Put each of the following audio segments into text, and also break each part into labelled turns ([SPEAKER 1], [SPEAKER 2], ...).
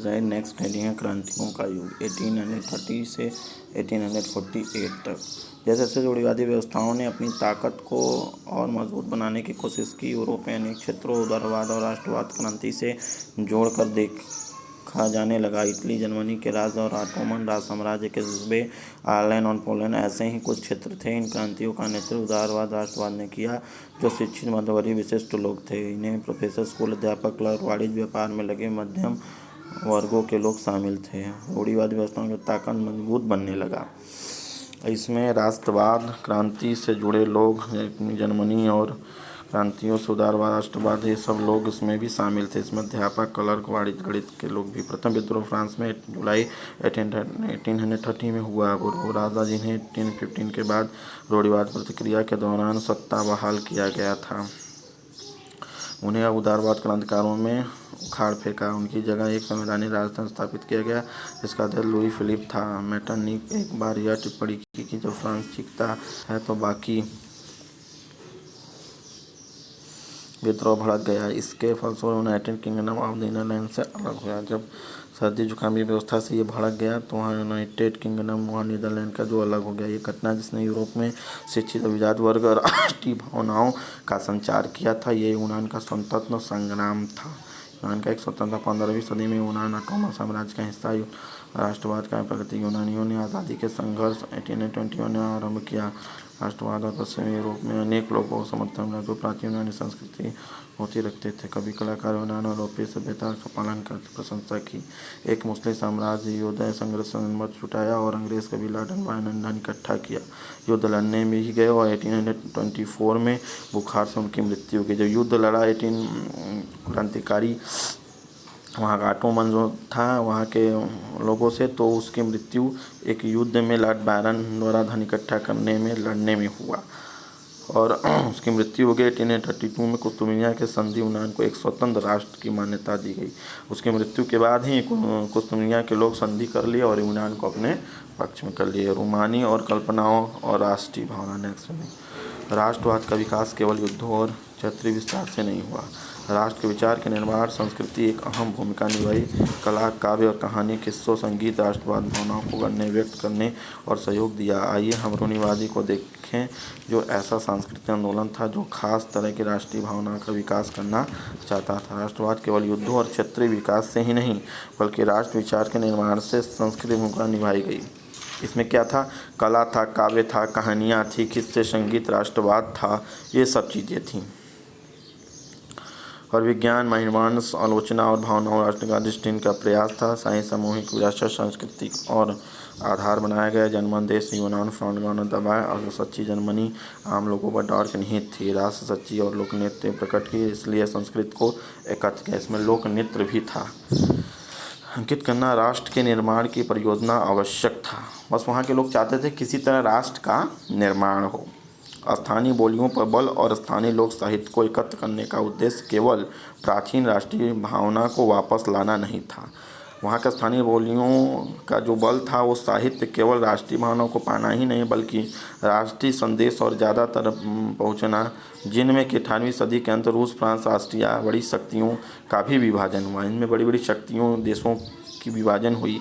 [SPEAKER 1] Design next heading है क्रांतियों का युग 1830 से 1848 तक। जैसे जैसे रूढ़िवादी व्यवस्थाओं ने अपनी ताकत को और मजबूत बनाने की कोशिश की, यूरोप में अनेक क्षेत्रों उदारवाद और राष्ट्रवाद क्रांति से जोड़कर देखा जाने लगा। इटली, जर्मनी के राज और ऑटोमन साम्राज्य के जज्बे, आयरलैंड और पोलैंड ऐसे ही कुछ क्षेत्र थे। इन क्रांतियों का नेतृत्व उदारवाद राष्ट्रवाद ने किया, जो शिक्षित मध्यवर्गीय विशिष्ट लोग थे। इन्हें प्रोफेसर, स्कूल अध्यापक, क्लर्क, वाणिज्य व्यापार में लगे मध्यम वर्गों के लोग शामिल थे। रूढ़िवादी व्यवस्थाओं की ताकत मजबूत बनने लगा। इसमें राष्ट्रवाद क्रांति से जुड़े लोग, जर्मनी और क्रांतियों से उदारवाद, राष्ट्रवाद, ये सब लोग इसमें भी शामिल थे। इसमें अध्यापक, क्लर्क, वाणिज्य, गणित के लोग भी। प्रथम विद्रोह फ्रांस में जुलाई 1830 में हुआ। वो राजा जिन्हें 1815 के बाद रूढ़िवाद प्रतिक्रिया के दौरान सत्ता बहाल किया गया था, उन्हें अब उदारवाद क्रांतिकारों में उखाड़ फेंका। उनकी जगह एक संवैधानिक राजतंत्र स्थापित किया गया, जिसका अध्यक्ष लुई फिलिप था। मेटरनिक ने एक बार यह टिप्पणी की कि जब फ्रांस जीतता है तो बाकी विद्रोह भड़क गया। इसके फलस्वरूप यूनाइटेड किंगडम ऑफ नीदरलैंड से अलग हुआ। जब सर्दी जुकाम की व्यवस्था से ये भड़क गया तो वहाँ यूनाइटेड किंगडम वहाँ नीदरलैंड का जो अलग हो गया। ये घटना जिसने यूरोप में शिक्षित अभिजात वर्ग और राष्ट्रीय भावनाओं का संचार किया था, ये यूनान का स्वतंत्रता संग्राम था। यूनान का एक स्वतंत्र 15वीं सदी में यूनान ऑटोमन साम्राज्य का हिस्सा राष्ट्रवाद का प्रगति। यूनानियों ने आज़ादी के संघर्ष 1821 में आरंभ किया। राष्ट्रवाद और पश्चिमी यूरोप में अनेक लोगों को समर्थन मिला जो प्राचीन यूनानी संस्कृति होती रखते थे। कभी कलाकार यूनान और यूरोपीय सभ्यता का पालन करके प्रशंसा की। एक मुस्लिम साम्राज्य युद्ध संघर्ष मत छुटाया और अंग्रेज कबीला धन इकट्ठा किया। युद्ध लड़ने में ही गए और 1824 में बुखार से उनकी मृत्यु हो गई। जब युद्ध लड़ा 18 क्रांतिकारी वहाँ का ऑटोमन जो था वहाँ के लोगों से, तो उसकी मृत्यु एक युद्ध में लॉर्ड बायरन द्वारा धन इकट्ठा करने में लड़ने में हुआ और उसकी मृत्यु हो गई। 1832 में कुस्तुमिया के संधि यूनान को एक स्वतंत्र राष्ट्र की मान्यता दी गई। उसकी मृत्यु के बाद ही कुस्तुमिया के लोग संधि कर लिए और यूनान को अपने पक्ष में कर लिए। रूमानी और कल्पनाओं और राष्ट्रीय भावना नेक्स्ट में। राष्ट्रवाद का विकास केवल युद्धों और क्षेत्रीय विस्तार से नहीं हुआ। राष्ट्र के विचार के निर्माण संस्कृति एक अहम भूमिका निभाई। कला, काव्य और कहानी, किस्सों, संगीत राष्ट्रवाद भावनाओं को गढ़ने, व्यक्त करने और सहयोग दिया। आइए हम रूढ़िवादी को देखें, जो ऐसा सांस्कृतिक आंदोलन था जो खास तरह की राष्ट्रीय भावना का विकास करना चाहता था। राष्ट्रवाद केवल युद्धों और क्षेत्रीय विकास से ही नहीं, बल्कि राष्ट्र विचार के निर्माण से सांस्कृतिक भूमिका निभाई गई। इसमें क्या था? कला था, काव्य था, कहानियाँ थी, किस्से, संगीत, राष्ट्रवाद था, ये सब चीज़ें थीं। और विज्ञान, मानवांश, आलोचना और भावनाओं राष्ट्र का दृष्टि का प्रयास था। साहित्य, सामूहिक विरासत, सांस्कृतिक और आधार बनाया गया। जर्मन देश यूनान फ्रंटगार्ड ने दबाया और सच्ची जर्मनी आम लोगों पर डार्क निहित थी। राष्ट्र सच्ची और लोक नृत्य प्रकट की, इसलिए संस्कृत को एकत्र किया। इसमें लोक नृत्य भी था। अंकित करना राष्ट्र के निर्माण की परियोजना आवश्यक था। बस वहाँ के लोग चाहते थे किसी तरह राष्ट्र का निर्माण हो। स्थानीय बोलियों पर बल और स्थानीय लोक साहित्य को एकत्र करने का उद्देश्य केवल प्राचीन राष्ट्रीय भावना को वापस लाना नहीं था। वहाँ के स्थानीय बोलियों का जो बल था वो साहित्य केवल राष्ट्रीय भावना को पाना ही नहीं, बल्कि राष्ट्रीय संदेश और ज़्यादातर पहुँचना, जिनमें कि 18वीं सदी के अंत रूस, फ्रांस, ऑस्ट्रिया बड़ी शक्तियों का भी विभाजन हुआ। इनमें बड़ी बड़ी शक्तियों देशों की विभाजन हुई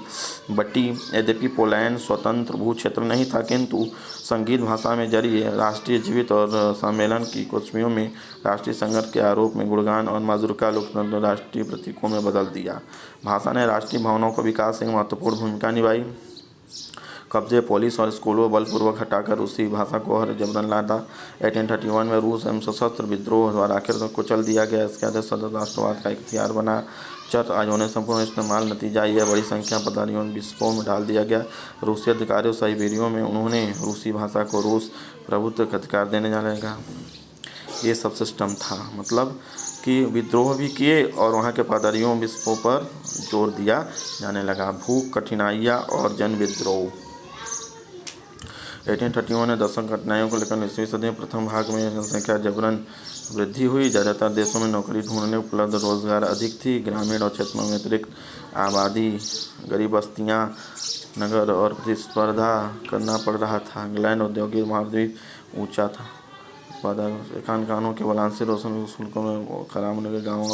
[SPEAKER 1] बटी। यद्यपि पोलैंड स्वतंत्र भू क्षेत्र नहीं था, किंतु संगीत भाषा में जरिए राष्ट्रीय जीवित और सम्मेलन की कुश्तियों में राष्ट्रीय संघर्ष के आरोप में गुणगान और माजुर्का लोकतंत्र राष्ट्रीय प्रतीकों में बदल दिया। भाषा ने राष्ट्रीय भावनाओं का विकास एक महत्वपूर्ण भूमिका निभाई। कब्जे, पुलिस और स्कूलों बलपूर्वक हटाकर रूसी भाषा को हर जबरन लादा। 1831 में रूस एवं सशस्त्र विद्रोह द्वारा आखिर तक कुचल दिया गया। इसके आदेश सतत राष्ट्रवाद का एक हथियार बना। चर आयोजन संपूर्ण इस्तेमाल नतीजा यह बड़ी संख्या पदाधिकारियों विस्फोट में डाल दिया गया। रूसी अधिकारियों साइबेरिया में उन्होंने रूसी भाषा को रूस प्रभुत्व का अधिकार देने जाएगा। ये सब सिस्टम था, मतलब कि विद्रोह भी किए और वहाँ के पादरियों विस्फोट पर जोर दिया जाने लगा। भूख, कठिनाइयाँ और जन विद्रोह। 1831 में दशक घटनाओं को लेकर 19वीं सदी में प्रथम भाग में जनसंख्या जबरन वृद्धि हुई। ज़्यादातर देशों में नौकरी ढूंढने उपलब्ध रोजगार अधिक थी। ग्रामीण और क्षेत्रों में अतिरिक्त आबादी, गरीब बस्तियाँ, नगर और प्रतिस्पर्धा करना पड़ रहा था। इंग्लैंड औद्योगिक महाद्वीप ऊंचा था। खानों के वलांसी रोशन शुल्कों में खराब होने के गाँव,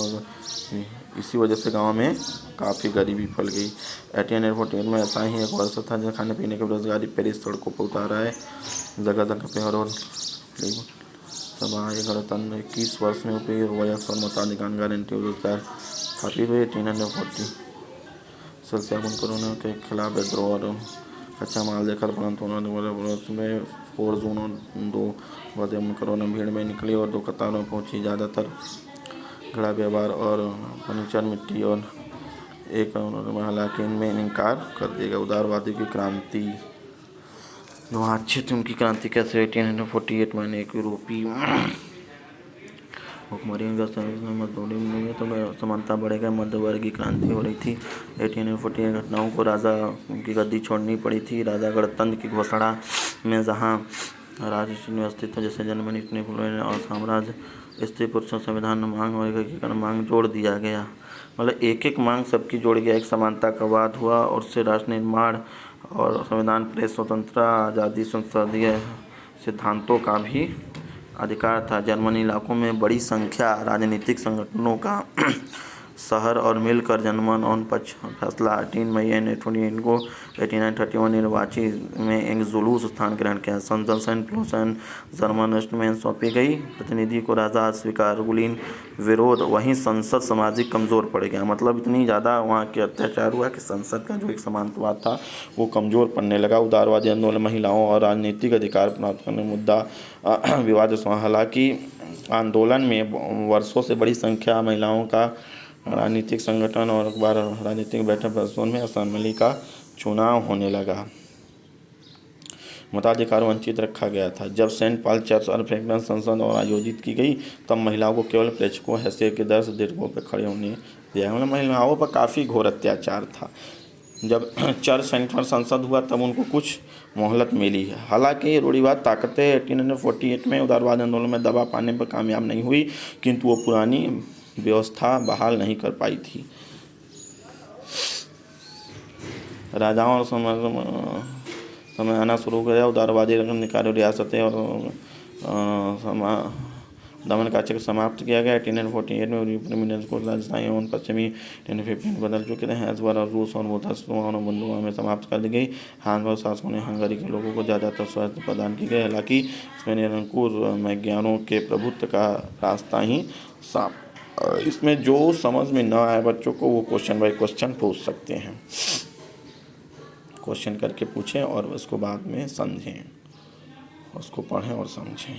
[SPEAKER 1] इसी वजह से गाँव में काफ़ी गरीबी फैल गई। 1848 में ऐसा ही एक वर्ष था जहाँ खाने पीने की बेरोजगारी पेरिस सड़कों पर उतारा है, जगह जगह पे और सभा गणतंत्र 21 वर्ष में उपयोग वयस्क और मताधिकार गारंटी रोजगार स्थापित हुए। 1840 सेल्सियाबुन कोरोना के खिलाफ विद्रोह और कच्चा माल देखा, परंतु उन्होंने में 4 जून और 2 बजे कोरोना भीड़ में निकली और 2 कतारों में पहुंची। ज़्यादातर घड़ा व्यवहार और फर्नीचर मिट्टी और एक, हालांकि इनमें इनकार कर देगा। उदारवादी की क्रांति जो अच्छी थी, उनकी क्रांति कैसे 1848 में एक यूरोपीय भुखमरी मजदूरी में तो समानता बढ़ेगा, मध्यवर्गीय क्रांति हो रही थी। 1848 घटनाओं को राजा की गद्दी छोड़नी पड़ी थी। राजा गणतंत्र की घोषणा में जहाँ राज्य व्यवस्थित थे जैसे जर्मनी, इटली और साम्राज्य स्त्री पुरुषों संविधान मांग और एकीकरण मांग जोड़ दिया गया। मतलब एक एक मांग सबकी जोड़ गया, एक समानता का वाद हुआ और उससे राष्ट्र निर्माण और संविधान, प्रेस स्वतंत्रता, आज़ादी, संसदीय सिद्धांतों का भी अधिकार था। जर्मनी इलाकों में बड़ी संख्या राजनीतिक संगठनों का शहर और मिलकर जनमन और पक्ष फैसला 18 मई 1848 को 1831 निर्वाचित में एक जुलूस स्थान ग्रहण किया। संसद प्लोसन जर्मन राष्ट्र में सौंपी गई, प्रतिनिधि को राजा स्वीकार, कुलीन विरोध, वहीं संसद सामाजिक कमज़ोर पड़ गया। मतलब इतनी ज़्यादा वहाँ के अत्याचार हुआ कि संसद का जो एक समानतावाद था वो कमज़ोर पड़ने लगा। उदारवादी आंदोलन, महिलाओं और राजनीतिक अधिकार प्राप्त करने मुद्दा विवाद। हालांकि आंदोलन में वर्षों से बड़ी संख्या महिलाओं का राजनीतिक संगठन और अखबार राजनीतिक बैठक में असेंबली का चुनाव होने लगा। मताधिकार वंचित रखा गया था। जब सेंट पॉल चर्च और फ्रैंकलिन संसद और आयोजित की गई तब महिलाओं को केवल प्रेक्षकों हैसियत के 10 दीर्घों पर खड़े होने दिया। मतलब महिलाओं पर काफ़ी घोर अत्याचार था। जब चर्च सेंट पॉल संसद हुआ तब उनको कुछ मोहलत मिली है। हालांकि ये रूढ़िवाद ताकतें 1848 में उदारवाद आंदोलन में दबा पाने पर कामयाब नहीं हुई, किंतु वो पुरानी व्यवस्था बहाल नहीं कर पाई थी। राजाओं और समय आना शुरू हो गया। उदारवादी अधिकारों रियासतें और दमन का चक्र समाप्त किया गया। 1848 में यूरोपियन को राजधानी और पश्चिमी 1850 बदल चुके थे। इस बार रूस और बंधुओं में समाप्त कर दी गई। हानबर्ग शासकों ने हंगरी के लोगों को ज़्यादातर स्वायत्तता प्रदान की गई। हालांकि इसमें निरंकुश मैज्ञानों के प्रभुत्व का रास्ता ही साफ। इसमें जो समझ में न आए बच्चों को वो क्वेश्चन बाय क्वेश्चन पूछ सकते हैं, क्वेश्चन करके पूछें और उसको बाद में समझें, उसको पढ़ें और समझें।